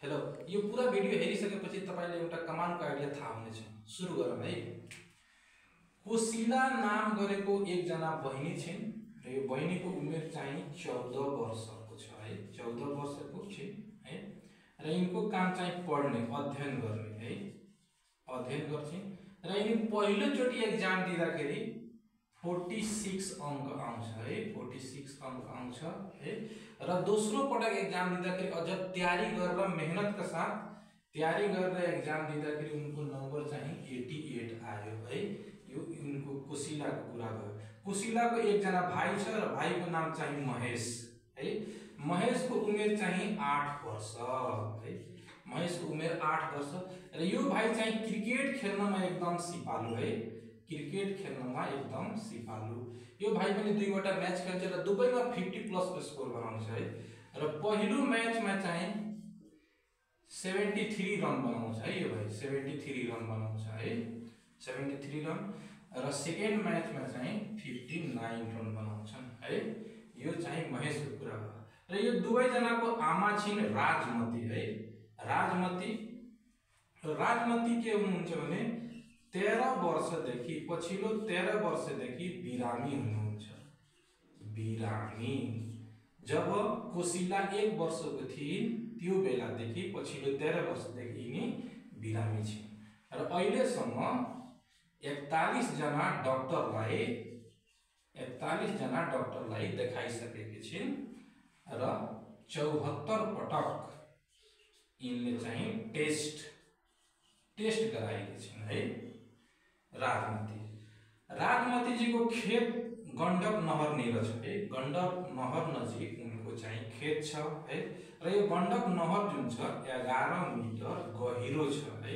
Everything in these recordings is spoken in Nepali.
हेलो, यो पूरा भिडियो हेरिसकेपछि तपाईले एउटा कमानको आइडिया थाहा हुनेछ। सुरु गरौँ है। कोशिला नाम गरेको एकजना बहिनी छिन् र यो बहिनीको उमेर चाहिँ 14 वर्षको छ है। 14 वर्षको छिन् है र यिनको काम चाहिँ पढ्ने, अध्ययन गर्ने है। अध्ययन गर्छिन् र यिनी पहिलो चोटी एक्जाम दिँदाखेरि 46 अंक आउँछ है। 46 अंक आउँछ है र दोस्रो पटक एक्जाम दिँदाखेरि अझ तयारी गरेर मेहनतका साथ तयारी गरेर एक्जाम दिँदाखेरि उनको नम्बर चाहिँ 88 आयो है। यो उनको कोशिलाको कुरा भयो। कोशिलाको एकजना भाइ छ र भाइको नाम चाहिँ महेश है। महेशको उमेर चाहिँ 8 वर्ष है। महेशको उमेर 8 वर्ष र यो भाइ चाहिँ क्रिकेट खेल्नमा एकदम सिपालु है। क्रिकेट खेल्नमा एकदम सिपालु। यो भाइ पनि दुईवटा म्याच खेल्छ र दुवैमा 50+ स्कोर बनाउँछ है। र पहिलो म्याचमा चाहिँ 73 रन बनाउँछ है। यो भाइ 73 रन बनाउँछ है। 73 रन र सेकेन्ड म्याचमा चाहिँ 59 रन बनाउँछन् है। यो चाहिँ महेशको कुरा हो। र यो दुवै जनाको आमा छिन् राजमती है। राजमती के हुनुहुन्छ भने 13 वर्षदेखि पछिल्लो 13 वर्षदेखि बिरामी हुनुहुन्छ। बिरामी जब कोशिला 1 वर्षको थिइन् त्यो बेलादेखि पछिल्लो 13 वर्षदेखि यिनी बिरामी छिन् र अहिलेसम्म 41 जना डाक्टरलाई देखाइसकेकी छिन् र 74 पटक यिनले चाहिँ टेस्ट गराएकी छिन् है। राजमती जी को खेत गण्डक नहर निर छ है। गण्डक नहर नजिक उनको चाहिँ खेत छ है र यो गण्डक नहर जुन छ 11 मिटर गहिरो छ है।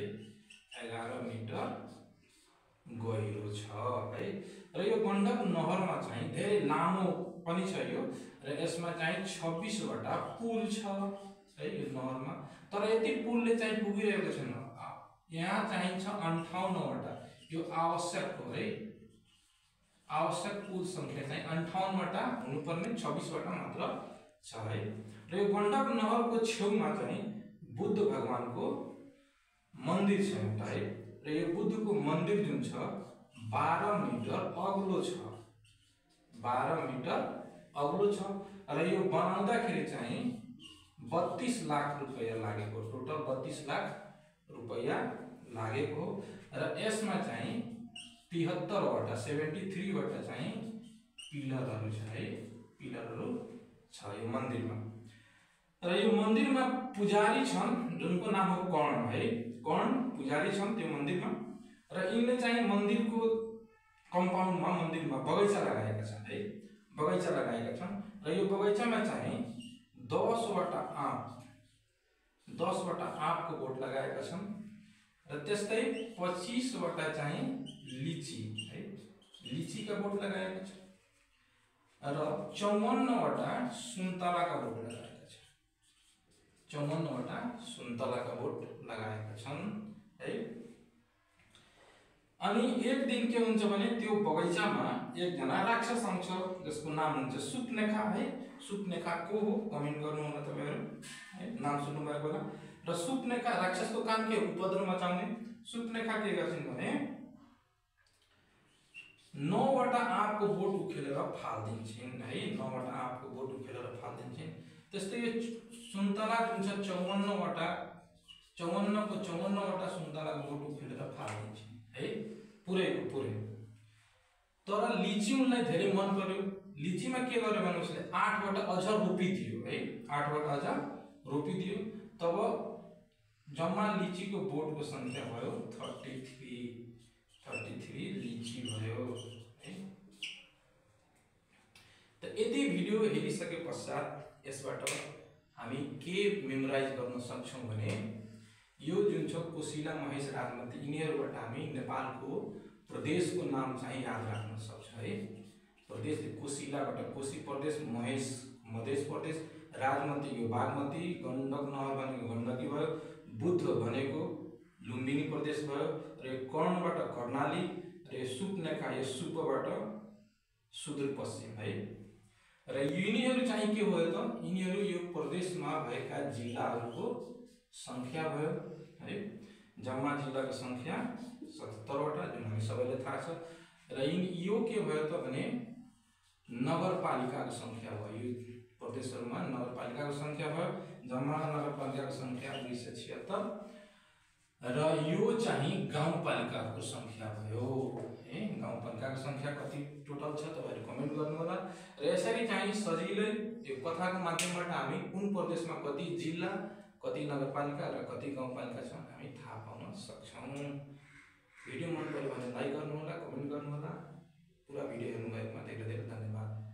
11 मिटर गहिरो छ है र यो गण्डक नहरमा चाहिँ धेरै लामो पनि छ यो र यसमा चाहिँ 26 वटा पुल छ है यो नहरमा। तर यति पुलले चाहिँ पुगिरहेको छैन। यहाँ चाहिन्छ 58 वटा। यो आवश्यक हो है। आवश्यक पुल संख्या चाहिँ 58 वटा हुनुपर्ने 26 वटा मात्र छ है। र यो गण्डक नहरको छेउमा चाहिँ बुद्ध भगवानको मन्दिर छ एउटा है। र यो बुद्धको मन्दिर जुन छ 12 मिटर अग्लो छ। 12 मिटर अग्लो छ र यो बनाउँदाखेरि चाहिँ 32 लाख रुपैयाँ लागेको। टोटल 32 लाख रुपैयाँ लागेको र यसमा चाहिँ 73 वटा 73 वटा चाहिँ पिलरहरु छ है। पिलरहरु छ यो मन्दिरमा। र यो मन्दिरमा पुजारी छन् जुनको नाम हो कर्ण है। कर्ण पुजारी छन् त्यो मन्दिरमा र यिनले चाहिँ मन्दिरको कम्पाउन्डमा मन्दिरमा बगैँचा लगाएका छन् है। बगैँचा लगाएका छन् र यो बगैँचामा चाहिँ 10 वटा आँपको बोट लगाएका छन् र त्यस्तै 25 वटा चाहिँ लिची है। लिचीका बोट लगाएका छन् र 54 वटा सुन्तलाका बोट लगाएका छन्। 54 वटा सुन्तलाका बोट लगाएका छन् है। अनि एक दिन के हुन्छ भने त्यो बगैँचामा एकजना राक्षस आउँछ जसको नाम हुन्छ सुप्नेखा है। सुप्नेखा को हो कमेन्ट गर्नु होला तपाईहरु है। नाम सुन्नु भएको होला। र सुप्नेखा राक्षसको काम के उपद्रव मचाउने। सुप्नेखा के गर्छिन् भने 9 वटा आँपको बोट उखेलेर फाल्दिन्छिन् है। 9 वटा आँपको बोट उखेलेर फाल्दिन्छिन्। त्यस्तै यो सुन्तला जुन छ 54 वटा 54 वटा सुन्तलाको बोट उखेलेर फाल्दिन्छिन् है। पुरैको पुरै। तर लिची उनलाई धेरै मन पर्यो। लिचीमा के गर्यो भने उसले 8 वटा अझ रोपिदियो है। 8 वटा अझ रोपिदियो। तब जम्मा लिचीको बोटको संख्या भयो 33 लिची भयो है। त यदि भिडियो हेरिसके पश्चात यसबाट हामी के मेमोराइज गर्न सक्छौं भने यो जुन छ कोशिला महेश राजमती यिनीहरुबाट हामी नेपालको प्रदेशको नाम चाहिँ याद राख्न सक्छ है। प्रदेश कोशिलाबाट कोशी प्रदेश, महेश मधेश प्रदेश, राजमती यो बागमती, गण्डक नहर भनेको गण्डकी भयो, बुद्ध भनेको लुम्बिनी प्रदेश भयो र यो कर्णबाट कर्णाली र यो सुप्नेखा यो सुपबाट सुदूरपश्चिम है। र यिनीहरु चाहिँ के हो त यिनीहरु यो प्रदेशमा भएका जिल्लाहरुको संख्या भयो है। जम्मा जिल्लाको संख्या 77 वटा जुन हामी सबैलाई थाहा छ। र यो के भयो त भने नगरपालिकाको संख्या भयो। यो प्रदेशहरुमा नगरपालिकाको संख्या भयो। जम्मा नगरपालिकाको संख्या 276 र यो चाहिँ गाउँपालिकाको संख्या भयो है। गाउँपालिकाको संख्या कति टोटल छ तपाईहरु कमेन्ट गर्नु होला। र यसरी चाहिँ सजिलै यो कथाको माध्यमबाट हामी कुन प्रदेशमा कति जिल्ला, कति नगरपालिका र कति गाउँपालिका छन् हामी थाहा पाउन सक्छौं। भिडियो मन पर्यो भने लाइक गर्नु होला, कमेन्ट गर्नु होला। पुरा भिडियो हेर्नु भएकोमा धेरै धेरै धन्यवाद।